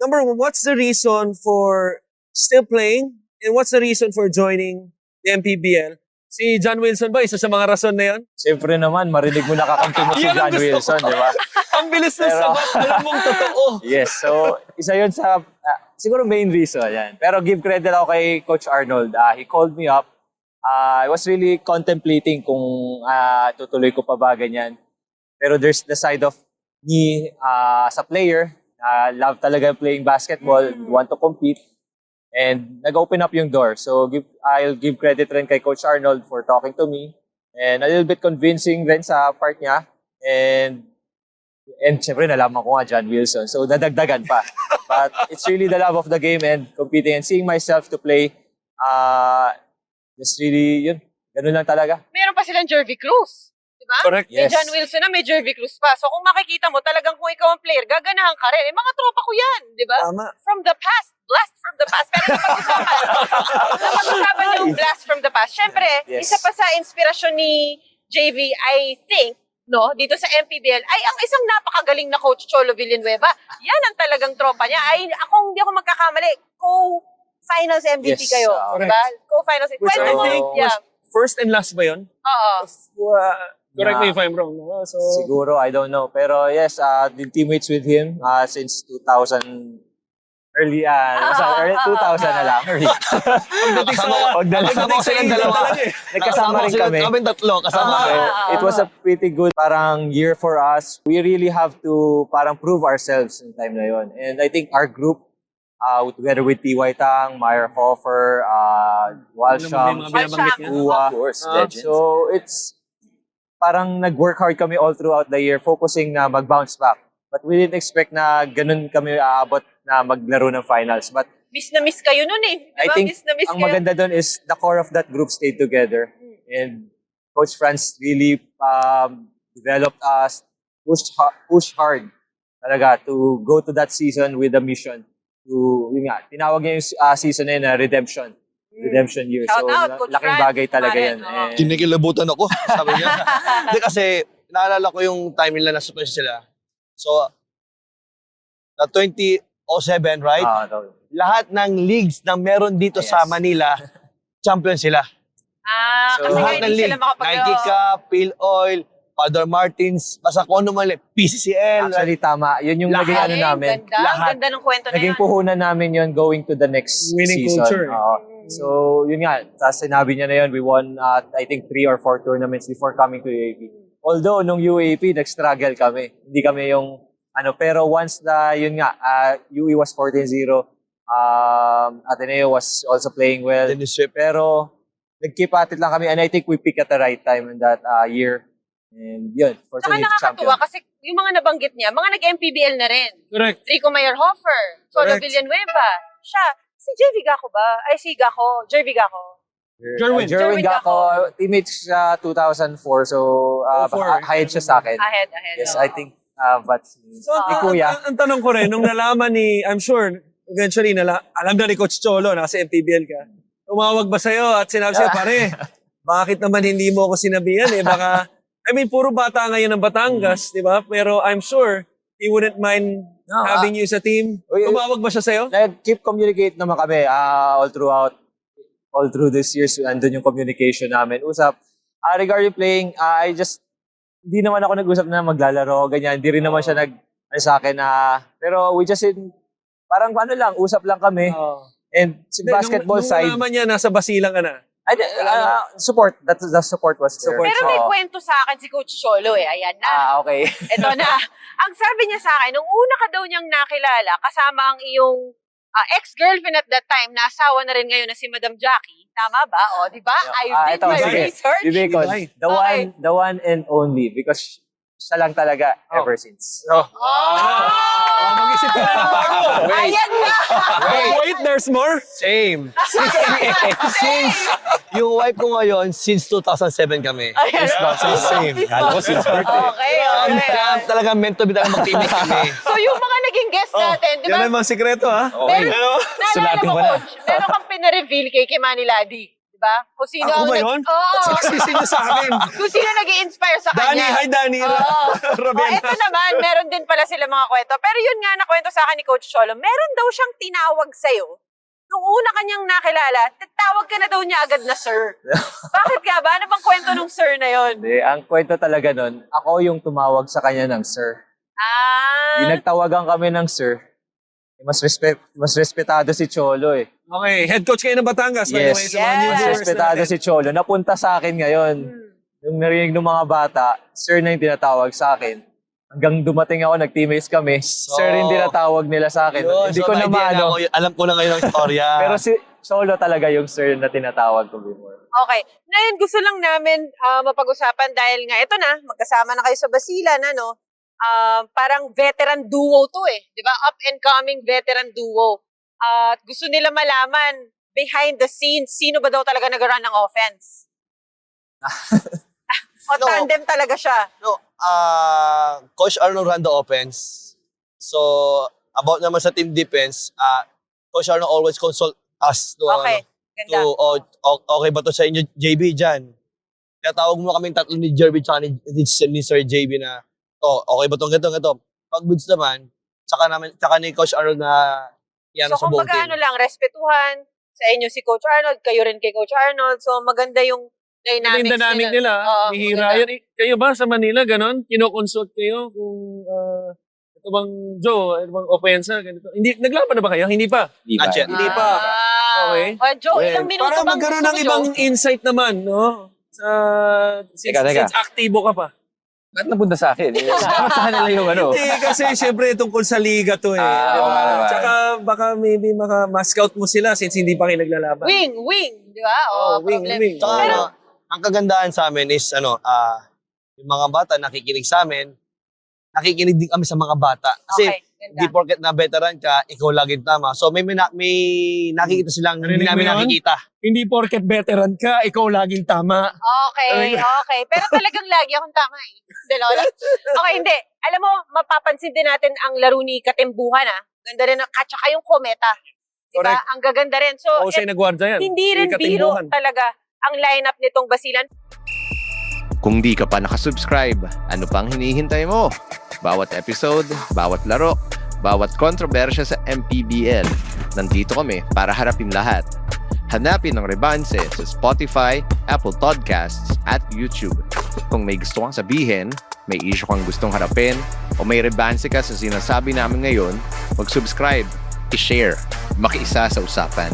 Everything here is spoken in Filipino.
number one, what's the reason for still playing? And what's the reason for joining the MPBL? Si John Wilson ba, isa sa mga rason na yun? Siyempre naman, marinig mo nakakampi mo si Yan ang John gusto Wilson, ko. di ba? Ang bilis ng Pero- sagot, alam mong totoo. Yes, so isa yun sa, siguro main reason, yan. Pero give credit ako kay Coach Arnold. He called me up. I was really contemplating kung tutuloy ko pa ba ganyan. Pero there's the side of me as a player. Love talaga playing basketball, want to compete. And nag-open up yung door. So I'll give credit rin kay Coach Arnold for talking to me. And a little bit convincing rin sa part niya. And syempre nalaman ko nga John Wilson. So dadagdagan pa. But it's really the love of the game and competing and seeing myself to play. Just really, yun. Ganun lang talaga. Meron pa silang Jervy Cruz. Diba? Correct. May John Wilson na may Jervy Cruz pa. So kung makikita mo, talagang kung ikaw ang player, gaganahan ka rin. Mga tropa ko yan, di ba? Tama. From the past. Blast from the past. Pero napag-usapan yung blast from the past. Siyempre, Yes. isa pa sa inspirasyon ni JV, I think, no, dito sa MPBL, ay ang isang napakagaling na coach, Cholo Villanueva. Yan ang talagang tropa niya. Ay, hindi ako magkakamali, co-finals MVP Yes, kayo. correct. Diba? Co-finals. Which Kwento I mo, think yeah. was first and last ba yun? Oo. Correct me if I'm wrong. No? So, Siguro, I don't know. Pero yes, the teammates with him since 2000, early 2000 na lang. Early. pagdating sa, Pagdating sa silang inyo dalawa. talaga eh. Nagkasama rin kami. Kaming tatlo, kasama So, kayo. it was a pretty good parang year for us. We really have to parang prove ourselves in time na yon. And I think our group, together with T.Y. Tang, Meyer Hofer, Walsham, Ano mga binabanggit niya? Uwa. Of course, Ah, legends. So it's parang nag-work hard kami all throughout the year, focusing na mag-bounce back. But we didn't expect na ganun kami aabot na maglaro ng finals. But Miss na miss kayo nun eh. Diba? I think Miss na miss ang kayo. maganda doon is the core of that group stayed together. And Coach Franz really developed us, pushed hard talaga to go to that season with a mission. Yun nga, tinawag niya yung season na yun na redemption. Redemption year. Shout So, out, Coach laking Franz. bagay talaga Pare, yan. oo. And, Kinikilabutan ako, sabi niya. Hindi kasi, naalala ko yung time nila na suspension sila. So, na 2007, right? Lahat ng leagues na meron dito sa Yes. Manila, champion sila. So, Kasi nga Lahat ng hindi league. sila makapag- Nike Cup, Phil Oil, Father Martins, basta kung ano man, PCCL. Actually, tama. Yun yung Lahat. naging ano namin. Ganda, ang Lahat. ganda ng kwento na Naging yun. puhunan namin yun going to the next Winning season. culture. Oo. So, yun nga. Tapos sinabi niya na yun, we won, I think, 3 or 4 tournaments before coming to UAP. Although, nung UAP, nag-struggle kami. Hindi kami yung, pero once na, yun nga, UE was 14-0, Ateneo was also playing well. Then you sweep. Pero, nag-keep at it lang kami, and I think we picked at the right time in that year. And yun, Saka fortunately, nakakatuwa champion. kasi yung mga nabanggit niya, mga nag-MPBL na rin. Correct. Rico Meyerhofer, Cholo Correct. Villanueva, siya. Si JV Gaco ba? Ay, si Gaco. Jervy Gaco. Jerwin. Jerwin Jerwin Gaco, teammates siya 2004, so 04. hired siya sa akin. Ahead. Yes, oo. I think, but So, ni Kuya. ang tanong ko rin, nung nalaman ni, I'm sure, eventually, alam na ni Coach Cholo, nasa MPBL ka. Tumawag ba sa'yo at sinabi sa'yo, pare, bakit naman hindi mo ako sinabihan eh? Baka, puro bata ngayon ng Batangas, di ba? Pero I'm sure, he wouldn't mind No, having you sa team. Uy, Tumawag ba siya sa'yo? Keep communicate naman kami all through this years, andun yung communication namin. Usap, regarding playing, hindi naman ako nag-usap na maglalaro, ganyan. Hindi rin naman siya sa akin pero we just, parang usap lang kami. And basketball nung side, nalaman niya, nasa basilang ka na. support, the support was there. Support. Pero may Oo. kwento sa akin si Coach Cholo eh. Ayan na. Okay. Ito na. Ang sabi niya sa akin, nung una ka daw niyang nakilala, kasama ang iyong ex-girlfriend at that time, nasawa na rin ngayon na si Madam Jackie. Tama ba? O, di ba? I did ito, my sige. research. Bibicon, Right. the one and only, because siya lang talaga ever since. Oh! Mag-isip ka na ng bago. Ayan na! Wait, there's more? Same. Since, yung wife ko ngayon, since 2007 kami. Ayan. Same. Kala ko since birthday. Okay. Kaya talaga meant to be talaga mag-teammates kami. So yung mga naging guest natin, di ba? Yan ang mga sikreto, ha? Naalala mo, Coach, meron kang pina-reveal kay Manny Ladi. Di Diba? Kung sino Ako ang ba yun? Oo. Sisisi niyo sa akin. Kung sino nag-i-inspire sa Dani, kanya. hi Dani. Oo. Ravenna. Ito naman, meron din pala sila mga kwento. Pero yun nga, nakwento sa akin ni Coach Cholo, meron daw siyang tinawag sa'yo. Nung una kanyang nakilala, tawag ka na daw niya agad na sir. Bakit nga ba? Ano bang kwento nung sir na yun? Hindi, ang kwento talaga nun, ako yung tumawag sa kanya ng sir. Nagtawagan kami ng sir. Mas respetado si Cholo eh. Okay, head coach kayo ng Batangas. By the way, Yes, sa mga new mas viewers respetado natin. si Cholo. Napunta sa akin ngayon. Yung narinig ng mga bata, sir na yung tinatawag sa akin. Hanggang dumating ako, nag-teammates kami. Sir yung tinatawag nila sa akin. Yun, Hindi so ko na may idea maano. ako, alam ko na ngayon ang istorya. Pero si Cholo talaga yung sir na tinatawag ko before. Okay. Ngayon, gusto lang namin mapag-usapan dahil nga, ito na, magkasama na kayo sa Basilan, ano? Parang veteran duo to eh. Di ba? Up and coming veteran duo. At gusto nila malaman, behind the scenes, sino ba daw talaga nag-run ng offense? O No. tandem talaga siya? No, Coach Arnold ran the offense. So, about naman sa team defense, Coach Arnold always consult us to, Okay. Ganda. okay ba to sa inyo, JB, dyan? Kaya tawag mo kaming tatlo ni Jerby tsaka ni Sir JB na, okay ba itong ganito? Pag goods naman, tsaka ni Coach Arnold na yan So, sa buong kumbaga team. ano lang, respetuhan sa inyo si Coach Arnold, kayo rin kay Coach Arnold. So, maganda yung dynamics Yung dynamic nila. Oo, Bihira maganda. yan. Kayo ba sa Manila, ganon? Kino-consult kayo kung ito bang Joe, ito bang offensa, ganito. Hindi, naglaban na ba kayo? Hindi pa. Not yet. Hindi pa. Okay. Joe, ilang minuto Para bang magkaroon gusto ng mo, ibang Joe? insight naman, no? Since aktibo ka pa. Ba't napunta sa akin? Dapat sa kanila yung ano. Hindi, kasi syempre tungkol sa liga to eh. Di ba? naman. Tsaka baka maybe ma-scout mo sila since hindi pa kayo naglalaban. Wing, di ba? Wing. Tsaka, Pero, ang kagandahan sa amin is, yung mga bata nakikinig sa amin, nakikinig din kami sa mga bata. Kasi, okay, ganda. di porket na veteran ka, ikaw laging tama. So, may nakikita silang hindi Narinig mo namin yun? nakikita. Hindi porket veteran ka, ikaw laging tama. Okay. Pero talagang lagi akong tama eh. Hindi, Lola? Okay, hindi. Alam mo, mapapansin din natin ang laro ni Katembuhan Ganda rin, at saka yung Kometa. Diba? Correct. Ang gaganda rin. So, O siya nagwardya yan. hindi rin biro talaga ang lineup nitong Basilan. Kung di ka pa nakasubscribe, ano pang hinihintay mo? Bawat episode, bawat laro, bawat kontrobersya sa MPBL, nandito kami para harapin lahat. Hanapin ang Rebanse sa Spotify, Apple Podcasts, at YouTube. Kung may gusto kang sabihin, may issue kang gustong harapin, o may Rebanse ka sa sinasabi namin ngayon, mag-subscribe, i-share, makiisa sa usapan.